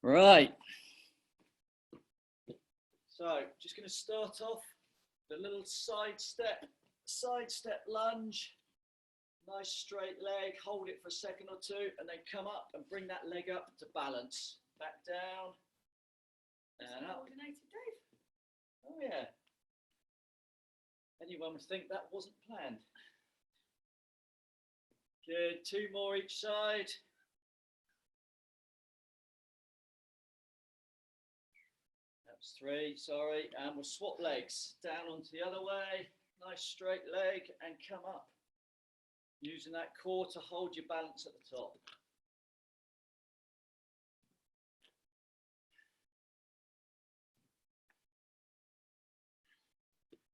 Right. So just going to start off with a little side step lunge. Nice straight leg, hold it for a second or two, and then come up and bring that leg up to balance. Back down and up. Coordinated, Dave. Oh yeah. Anyone would think that wasn't planned. Good, two more each side. That's three, sorry. And we'll swap legs down onto the other way. Nice straight leg and come up. Using that core to hold your balance at the top.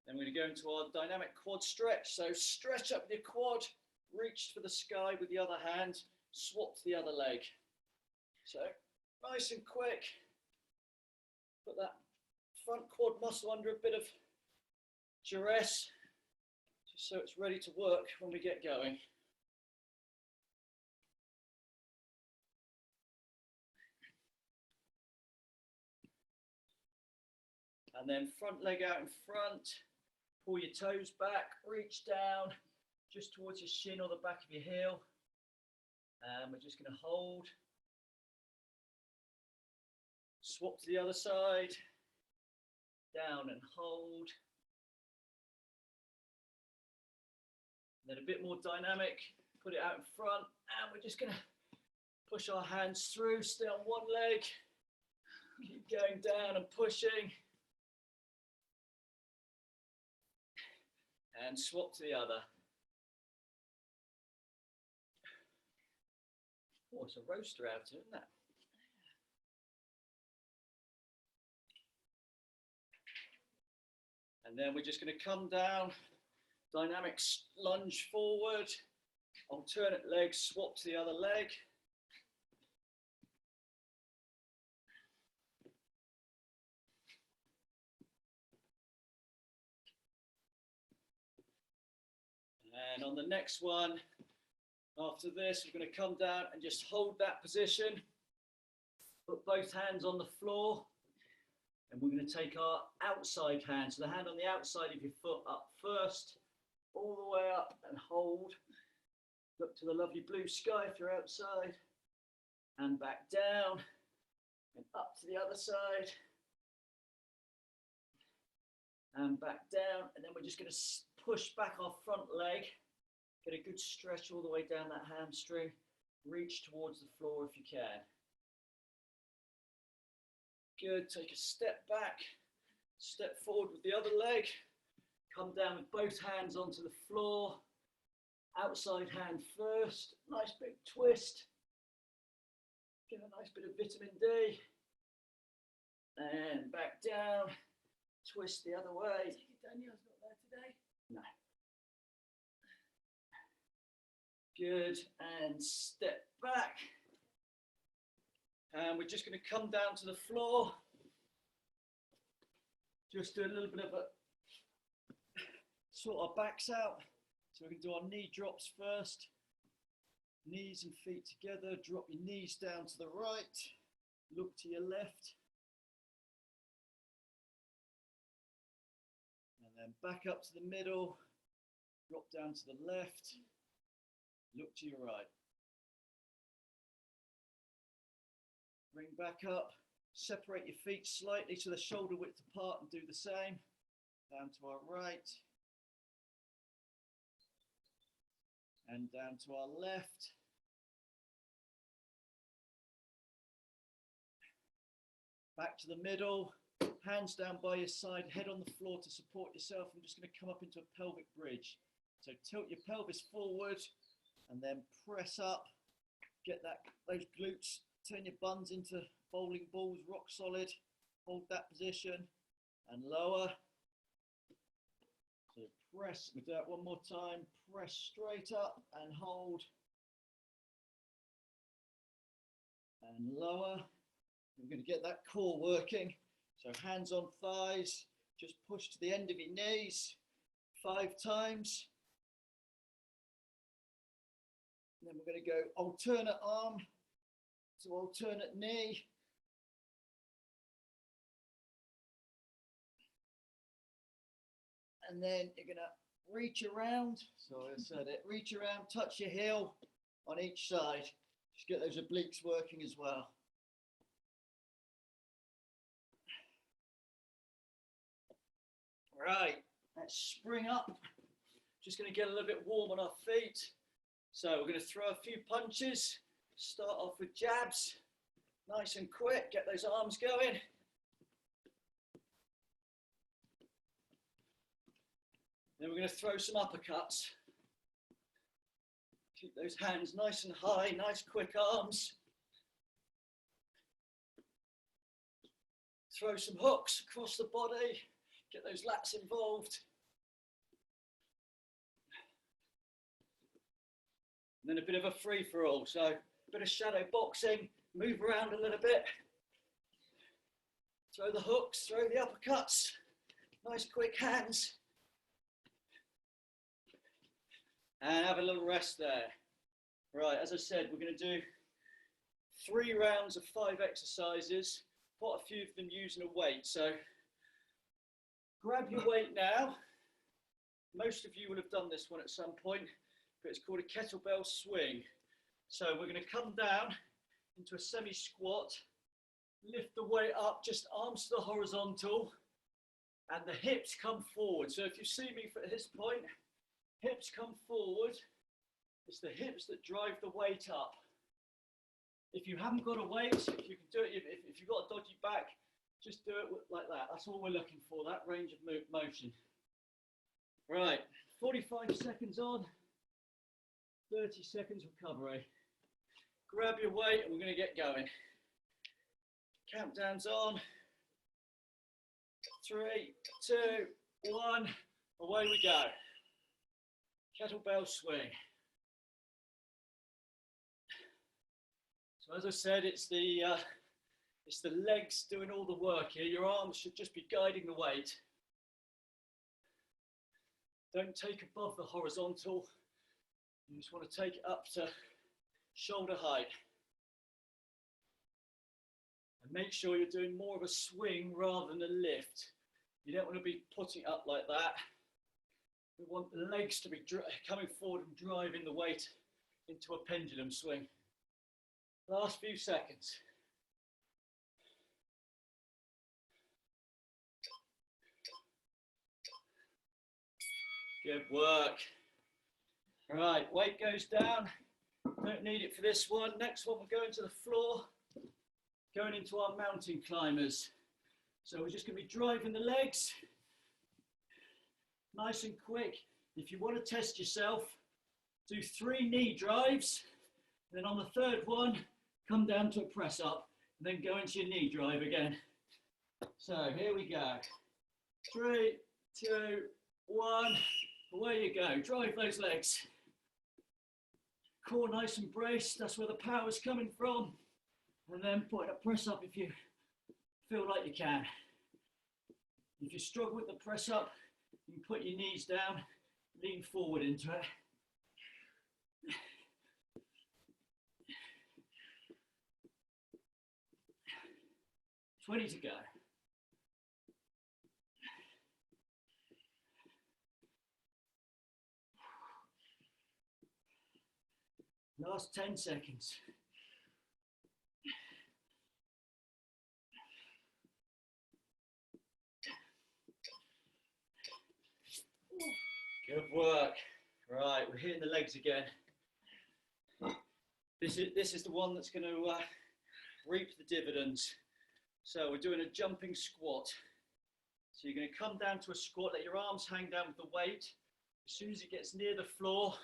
Then we're going to go into our dynamic quad stretch. So stretch up your quad, reach for the sky with the other hand, swap to the other leg. So nice and quick. Put that front quad muscle under a bit of duress, just so it's ready to work when we get going. And then front leg out in front, pull your toes back, reach down just towards your shin or the back of your heel. And we're just going to hold. Swap to the other side, down and hold. And then a bit more dynamic, put it out in front, and we're just going to push our hands through, stay on one leg, keep going down and pushing. And swap to the other. Oh, it's a roaster out here, isn't it? And then we're just going to come down, dynamic lunge forward, alternate legs, swap to the other leg. And on the next one, after this, we're going to come down and just hold that position. Put both hands on the floor. And we're going to take our outside hand, so the hand on the outside of your foot up first, all the way up and hold. Look to the lovely blue sky if you're outside. And back down and up to the other side. And back down, and then we're just going to push back our front leg, get a good stretch all the way down that hamstring, reach towards the floor if you can. Good, take a step back, step forward with the other leg, come down with both hands onto the floor, outside hand first, nice big twist, give a nice bit of vitamin D, and back down, twist the other way. Daniel's not there today. No. Good, and step back. And we're just going to come down to the floor. Just do a little bit of a, sort our backs out. So we can do our knee drops first. Knees and feet together, drop your knees down to the right, look to your left. And then back up to the middle, drop down to the left, look to your right. Bring back up, separate your feet slightly so they're shoulder width apart and do the same. Down to our right. And down to our left. Back to the middle, hands down by your side, head on the floor to support yourself. I'm just going to come up into a pelvic bridge. So tilt your pelvis forward and then press up, get those glutes. Turn your buns into bowling balls, rock solid. Hold that position and lower. So press, we'll do that one more time. Press straight up and hold. And lower. We're going to get that core working. So hands on thighs, just push to the end of your knees 5 times. And then we're going to go alternate arm to alternate knee, And then you're gonna reach around. Sorry, I said it. Reach around, touch your heel on each side. Just get those obliques working as well. Right, let's spring up. Just going to get a little bit warm on our feet. So we're going to throw a few punches. Start off with jabs, nice and quick. Get those arms going. Then we're going to throw some uppercuts. Keep those hands nice and high, nice quick arms. Throw some hooks across the body. Get those lats involved. And then a bit of a free-for-all. So a bit of shadow boxing, move around a little bit. Throw the hooks, throw the uppercuts. Nice quick hands. And have a little rest there. Right, as I said, we're going to do 3 rounds of 5 exercises. Quite a few of them using a weight. So grab your weight now. Most of you will have done this one at some point, but it's called a kettlebell swing. So we're going to come down into a semi-squat, lift the weight up, just arms to the horizontal, and the hips come forward. So if you see me at this point, hips come forward. It's the hips that drive the weight up. If you haven't got a weight, you can do it. If you've got a dodgy back, just do it like that. That's all we're looking for, that range of motion. Right, 45 seconds on, 30 seconds recovery. Grab your weight and we're going to get going. Countdown's on. 3, 2, 1, away we go. Kettlebell swing. So as I said, it's the legs doing all the work here. Your arms should just be guiding the weight. Don't take above the horizontal. You just want to take it up to shoulder height. And make sure you're doing more of a swing rather than a lift. You don't want to be putting it up like that. We want the legs to be coming forward and driving the weight into a pendulum swing. Last few seconds. Good work. Right, weight goes down. Don't need it for this one. Next one, we're going to the floor, going into our mountain climbers. So we're just going to be driving the legs, nice and quick. If you want to test yourself, do 3 knee drives. Then on the 3rd one, come down to a press up, and then go into your knee drive again. So here we go. 3, 2, 1. Away you go. Drive those legs. Core nice and braced. That's where the power's coming from. And then put a press up if you feel like you can. If you struggle with the press up, you can put your knees down, lean forward into it. Twenty to go. Last 10 seconds. Good work. Right, we're hitting the legs again. This is the one that's going to reap the dividends. So we're doing a jumping squat. So you're going to come down to a squat, let your arms hang down with the weight. As soon as it gets near the floor,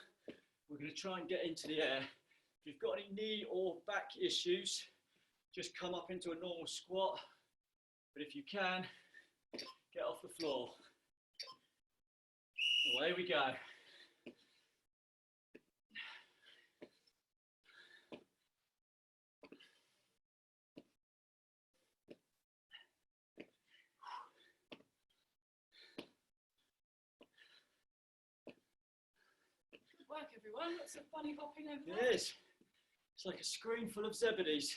we're going to try and get into the air. If you've got any knee or back issues, just come up into a normal squat. But if you can, get off the floor. Away we go. Work, everyone. Lots of funny hopping over there. It is. It's like a screen full of Zebedees.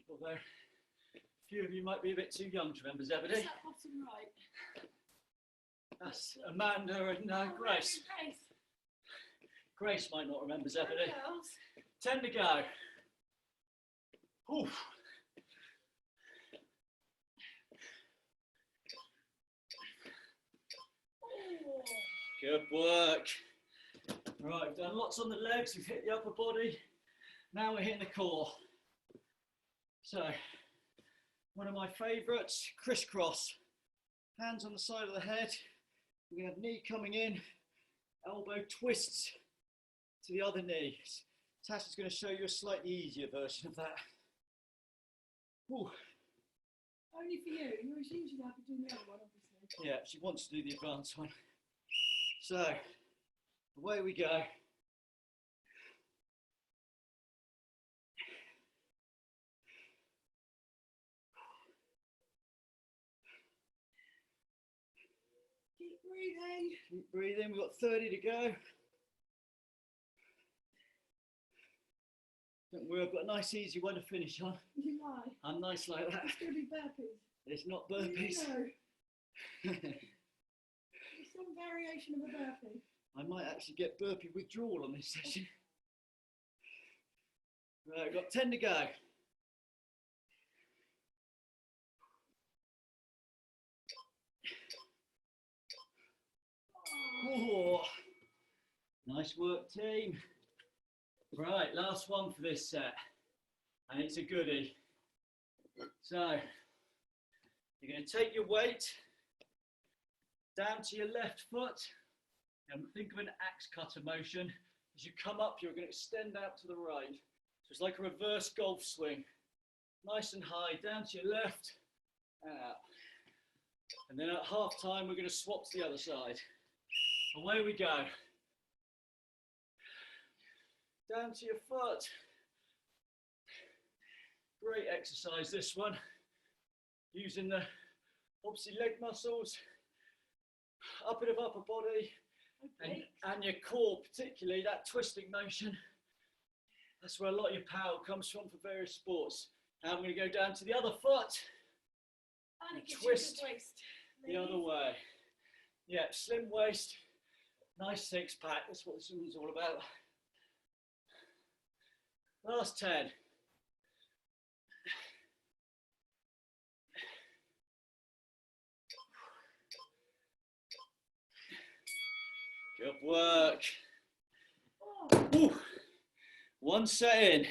Although a few of you might be a bit too young to remember Zebedee. Is that bottom right? That's Amanda and Grace. Grace might not remember Zebedee. 10 to go. Oof. Good work. Right, we've done lots on the legs, we've hit the upper body. Now we're hitting the core. So, one of my favourites, crisscross. Hands on the side of the head. We're going to have knee coming in, elbow twists to the other knee. Tasha's going to show you a slightly easier version of that. Ooh. Only for you. You're usually happy doing the other one, obviously. Yeah, she wants to do the advanced one. So, away we go. Keep breathing. Keep breathing. We've got 30 to go. Don't worry, I've got a nice easy one to finish on. You lie. I'm nice like that. It's going to be burpees. It's not burpees. No. It's some variation of a burpee. I might actually get burpee withdrawal on this session. Right, we've got 10 to go. Oh, nice work, team. Right, last one for this set, and it's a goodie. So, you're going to take your weight down to your left foot, and think of an axe cutter motion. As you come up, you're going to extend out to the right. So it's like a reverse golf swing. Nice and high, down to your left, and out. And then at half time, we're going to swap to the other side. Away we go. Down to your foot. Great exercise, this one. Using the, obviously, leg muscles, a bit of upper body, and your core, particularly that twisting motion. That's where a lot of your power comes from for various sports. Now I'm going to go down to the other foot And twist waist. the other way. Yeah, slim waist, nice six pack. That's what this one's all about. Last 10. Good work. Oh. Ooh. One set in.